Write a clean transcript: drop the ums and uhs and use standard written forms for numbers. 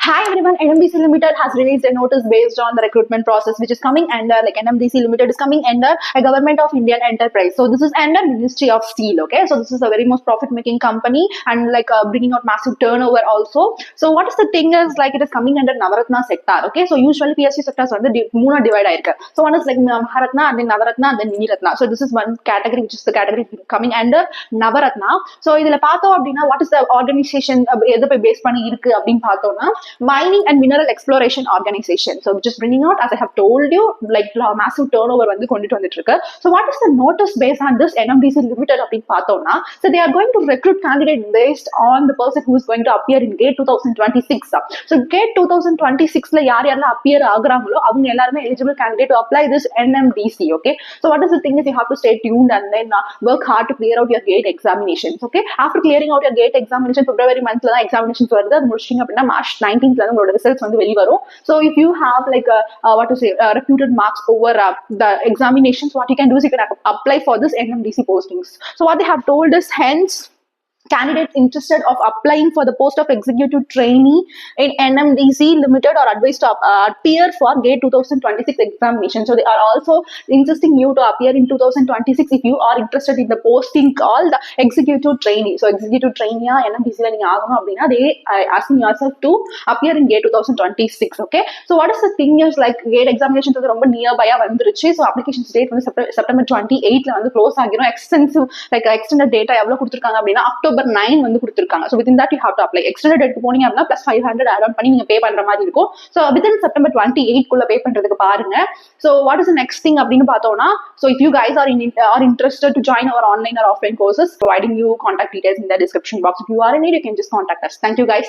Hi everyone, NMDC Limited has released a notice based on the recruitment process which is coming under NMDC Limited is coming under a government of Indian enterprise. So this is under Ministry of Steel, okay? So this is a very most profit making company and bringing out massive turnover also. So what is the thing is it is coming under Navaratna sector, okay? So usually PSU sectors are the moona divide. So one is like Maharatna and then Navaratna and then Miniratna. So this is one category which is the category coming under Navaratna. So இதுல பார்த்தோம் அப்படின்னா what is the organization எதை போய் base பண்ணி இருக்கு அப்படின்னு பார்த்தோம்னா mining and mineral exploration organization. So just bringing out, as I have told you, massive turnover வந்து கொண்டுட்டு வந்துட்டு இருக்கு. So what is the notice based on this NMDC Limited அப்படின்னு பார்த்தோம்னா, so they are going to recruit candidate based on the person who is going to appear in GATE 2026. So GATE 2026ல யாரெல்லாம் appear ஆகுறாங்களோ அவங்க எல்லாருமே eligible candidate to apply this NMDC, okay? So what is the thing is you have to stay tuned and then work hard to clear out your GATE examinations, okay? After clearing out your GATE examination, February monthல தான் examinations வருது. அது முடிச்சிங்க அப்படின்னா March 19th உங்களோட results வந்து வெளிய வரும். So if you have reputed marks over the examinations, what you can do is you can apply for this NMDC postings. So what they have told is, hence candidates interested of applying for the post of executive trainee in NMDC Limited are advised to appear for GATE 2026 examination. So they are also insisting you to appear in 2026 if you are interested in the posting called the executive trainee. So executive trainee NMDC la neenga aagum appadina they are asking yourself to appear in GATE 2026, okay? So what is the thing is GATE examinations வந்து ரொம்ப nearby வந்துருச்சு. So application date வந்து September 28th ல வந்து close ஆகிரும். extensive extended data எவ்வளவு கொடுத்திருக்காங்க அப்படின்னா October 9 வந்து கொடுத்திருக்காங்க. So within that you have to apply. Extended date போனீங்க அப்படின்னா plus 500 add on பண்ணி நீங்க பே பண்ற மாதிரி இருக்கும். So within September 28 குள்ள பே பண்றதுக்கு பாருங்க. So what is the next thing அப்படின்னு பார்த்தோம்னா, so if you guys are interested to join our online or offline courses, providing you contact details in the description box. If you are in need, you can just contact us. Thank you guys.